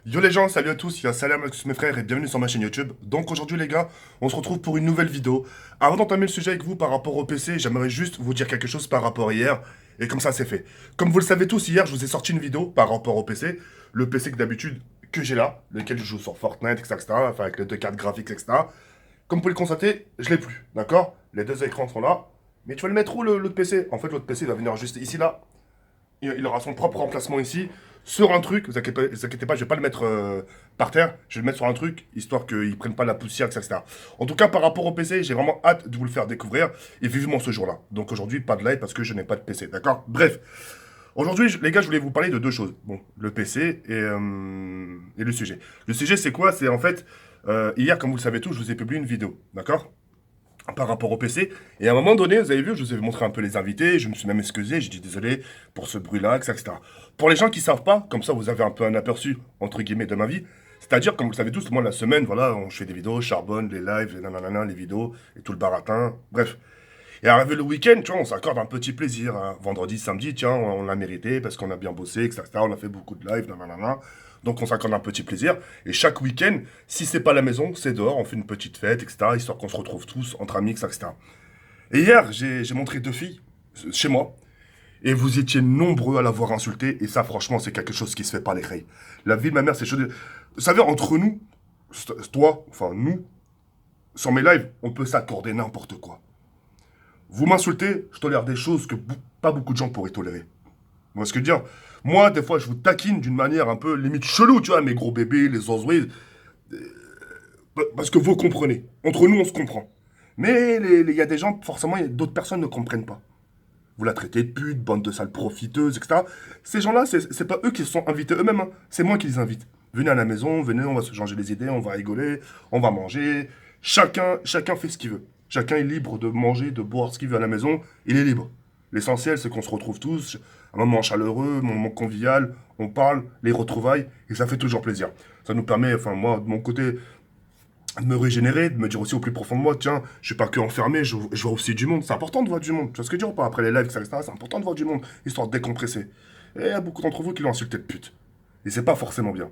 Yo les gens, salut à tous, salam à tous mes frères et bienvenue sur ma chaîne YouTube. Donc aujourd'hui les gars, on se retrouve pour une nouvelle vidéo. Avant d'entamer le sujet avec vous par rapport au PC, j'aimerais juste vous dire quelque chose par rapport à hier. Et comme ça c'est fait. Comme vous le savez tous, hier je vous ai sorti une vidéo par rapport au PC. Le PC que d'habitude que j'ai là, lequel je joue sur Fortnite, etc. Enfin avec les deux cartes graphiques, etc. Comme vous pouvez le constater, je l'ai plus, d'accord? Les deux écrans sont là. Mais tu vas le mettre où l'autre PC? En fait l'autre PC il va venir juste ici là. Il aura son propre remplacement ici, sur un truc, vous inquiétez pas, je vais pas le mettre par terre, je vais le mettre sur un truc, histoire qu'il prenne pas la poussière, etc. En tout cas, par rapport au PC, j'ai vraiment hâte de vous le faire découvrir, et vivement ce jour-là. Donc aujourd'hui, pas de live parce que je n'ai pas de PC, d'accord? Bref, aujourd'hui, les gars, je voulais vous parler de deux choses. Bon, le PC et le sujet. Le sujet, c'est quoi? C'est en fait, hier, comme vous le savez tous, je vous ai publié une vidéo, d'accord? Par rapport au PC. Et à un moment donné, vous avez vu, je vous ai montré un peu les invités, je me suis même excusé, j'ai dit désolé pour ce bruit-là, etc. Pour les gens qui savent pas, comme ça vous avez un peu un aperçu, entre guillemets, de ma vie, c'est-à-dire, comme vous le savez tous, moi la semaine, voilà, je fais des vidéos, je charbonne, les lives, les nanana, les vidéos, et tout le baratin, bref. Et arrivé le week-end, tu vois, on s'accorde un petit plaisir, hein. Vendredi, samedi, tiens, on l'a mérité parce qu'on a bien bossé, etc. On a fait beaucoup de lives, nanana. Donc on s'accorde un petit plaisir. Et chaque week-end, si c'est pas à la maison, c'est dehors, on fait une petite fête, etc. Histoire qu'on se retrouve tous entre amis, etc. Et hier, j'ai montré deux filles chez moi. Et vous étiez nombreux à l'avoir insulté. Et ça, franchement, c'est quelque chose qui se fait pas les reilles. La vie de ma mère, c'est chose. Vous savez, entre nous, toi, enfin nous, sur mes lives, on peut s'accorder n'importe quoi. Vous m'insultez, je tolère des choses que pas beaucoup de gens pourraient tolérer. Vous voyez ce que je veux dire? Moi, des fois, je vous taquine d'une manière un peu limite chelou, tu vois, mes gros bébés, les ozoués. Parce que vous comprenez. Entre nous, on se comprend. Mais il y a des gens, forcément, d'autres personnes ne comprennent pas. Vous la traitez de pute, bande de sales profiteuses, etc. Ces gens-là, c'est pas eux qui se sont invités eux-mêmes, hein. C'est moi qui les invite. Venez à la maison, venez, on va se changer les idées, on va rigoler, on va manger. Chacun fait ce qu'il veut. Chacun est libre de manger, de boire ce qu'il veut à la maison. Il est libre. L'essentiel, c'est qu'on se retrouve tous, un moment chaleureux, un moment convivial, on parle, les retrouvailles, et ça fait toujours plaisir. Ça nous permet, enfin moi, de mon côté, de me régénérer, de me dire aussi au plus profond de moi, tiens, je suis pas que enfermé, je vois aussi du monde. C'est important de voir du monde. Tu vois ce que je veux dire ou pas? Après les lives, etc., c'est important de voir du monde, histoire de décompresser. Et il y a beaucoup d'entre vous qui l'ont insulté de pute. Et c'est pas forcément bien.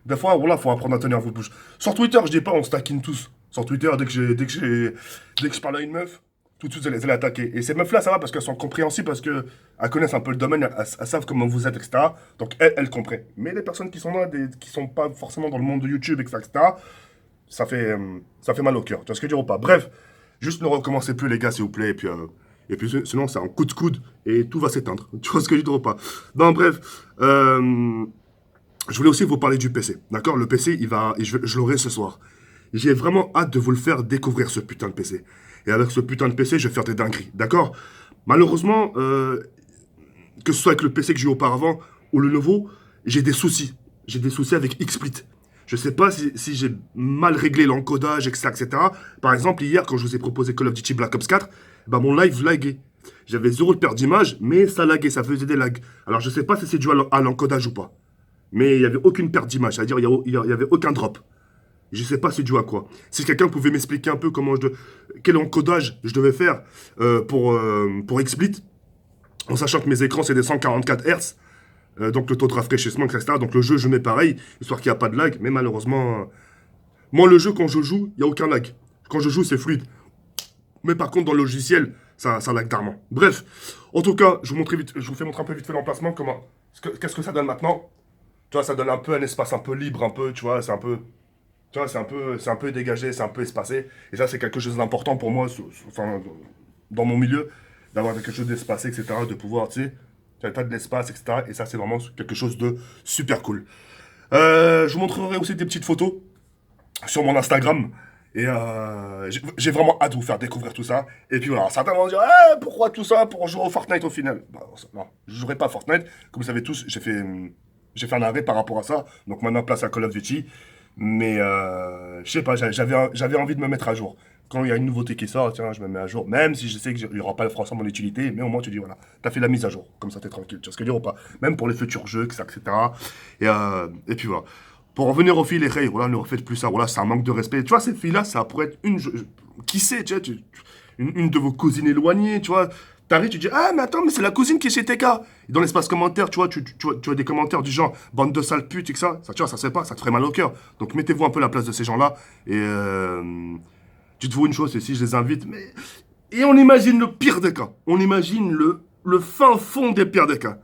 Des fois, voilà, faut apprendre à tenir votre bouche. Sur Twitter, je dis pas, on se taquine tous. Sur Twitter, dès que je parle à une meuf, tout de suite, elle est attaquée. Et ces meufs-là, ça va parce qu'elles sont compréhensibles, parce qu'elles connaissent un peu le domaine, elles savent comment vous êtes, etc. Donc, elles comprennent. Mais les personnes qui sont là, qui sont pas forcément dans le monde de YouTube, etc., ça fait mal au cœur. Tu vois ce que je veux dire ou pas? Bref, juste ne recommencez plus, les gars, s'il vous plaît. Et puis sinon, c'est un coup de coude et tout va s'éteindre. Tu vois ce que je veux dire ou pas? Non, bref. Je voulais aussi vous parler du PC. D'accord? Le PC, je l'aurai ce soir. J'ai vraiment hâte de vous le faire découvrir, ce putain de PC. Et avec ce putain de PC, je vais faire des dingueries. D'accord? Malheureusement, que ce soit avec le PC que j'ai eu auparavant ou le nouveau, j'ai des soucis. J'ai des soucis avec XSplit. Je sais pas si j'ai mal réglé l'encodage, etc., etc. Par exemple, hier, quand je vous ai proposé Call of Duty Black Ops 4, bah, mon live laguait. J'avais zéro de perte d'image, mais ça laguait, ça faisait des lags. Alors, je sais pas si c'est dû à l'encodage ou pas. Mais il n'y avait aucune perte d'image, c'est-à-dire il y avait aucun drop. Je sais pas c'est dû à quoi. Si quelqu'un pouvait m'expliquer un peu quel encodage je devais faire pour XSplit, en sachant que mes écrans c'est des 144 Hz, donc le taux de rafraîchissement, etc. Donc le jeu, je mets pareil, histoire qu'il n'y a pas de lag. Mais malheureusement, moi, le jeu, quand je joue, il n'y a aucun lag. Quand je joue, c'est fluide. Mais par contre, dans le logiciel, ça lag d'armement. Bref, en tout cas, je vous fais montrer un peu vite fait l'emplacement. Qu'est-ce que ça donne maintenant? Tu vois, ça donne un peu un espace un peu libre, un peu, tu vois, c'est un peu. Tu vois, c'est un peu dégagé, c'est un peu espacé. Et ça, c'est quelque chose d'important pour moi, enfin, dans mon milieu, d'avoir quelque chose d'espacé, etc. De pouvoir, tu sais, tu pas de l'espace, etc. Et ça, c'est vraiment quelque chose de super cool. Je vous montrerai aussi des petites photos sur mon Instagram. Et j'ai vraiment hâte de vous faire découvrir tout ça. Et puis voilà, certains vont dire, eh, pourquoi tout ça pour jouer au Fortnite au final? Bah, non, je jouerai pas à Fortnite. Comme vous savez tous, j'ai fait un arrêt par rapport à ça. Donc maintenant, place à Call of Duty. Mais je sais pas, j'avais envie de me mettre à jour. Quand il y a une nouveauté qui sort, tiens, je me mets à jour. Même si je sais qu'il n'y aura pas forcément d'utilité, mais au moins tu dis, voilà, t'as fait la mise à jour. Comme ça, t'es tranquille. Tu vois ce que je veux dire ou pas? Même pour les futurs jeux, etc. Et puis voilà. Pour revenir aux filles, les reilles, voilà, ne refaites plus ça. Voilà, c'est un manque de respect. Tu vois, ces filles-là, ça pourrait être qui sait, tu vois, une de vos cousines éloignées, tu vois. T'arrives, tu dis, ah, mais attends, mais c'est la cousine qui est chez TK. Et dans l'espace commentaire, tu vois des commentaires du genre, bande de sales putes et que ça, tu vois, ça se fait pas, ça te ferait mal au cœur. Donc mettez-vous un peu à la place de ces gens-là. Et dites-vous une chose, c'est si je les invite, mais. Et on imagine le pire des cas. On imagine le fin fond des pires des cas.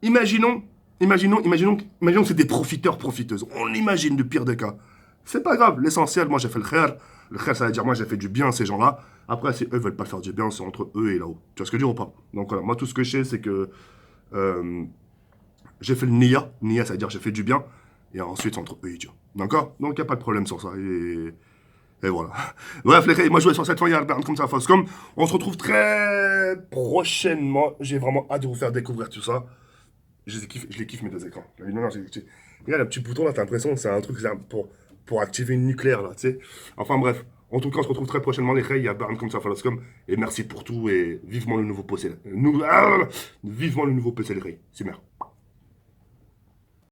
Imaginons, imaginons que c'est des profiteurs, profiteuses. On imagine le pire des cas. C'est pas grave, l'essentiel, moi j'ai fait le khair. Le khair, ça veut dire moi j'ai fait du bien à ces gens-là. Après, si eux veulent pas faire du bien, c'est entre eux et là-haut. Tu vois ce que je veux dire ou pas? Donc voilà, moi tout ce que je sais, c'est que euh, j'ai fait le niya. Niya, ça veut dire j'ai fait du bien. Et ensuite, c'est entre eux et Dieu. D'accord? Donc il n'y a pas de problème sur ça. Et voilà. Bref, les gars, moi je vais sur cette fois, il y a Albert comme ça, Foscom. On se retrouve très prochainement. J'ai vraiment hâte de vous faire découvrir tout ça. Je les kiffe mes deux écrans. Non, regarde, le petit bouton là, t'as l'impression que c'est un truc pour activer une nucléaire là, tu sais. Enfin bref, en tout cas, on se retrouve très prochainement les gars. Il y a Baron comme ça, Faloscom. Et merci pour tout et vivement le nouveau PC. Vivement le nouveau PC les gars. C'est merde.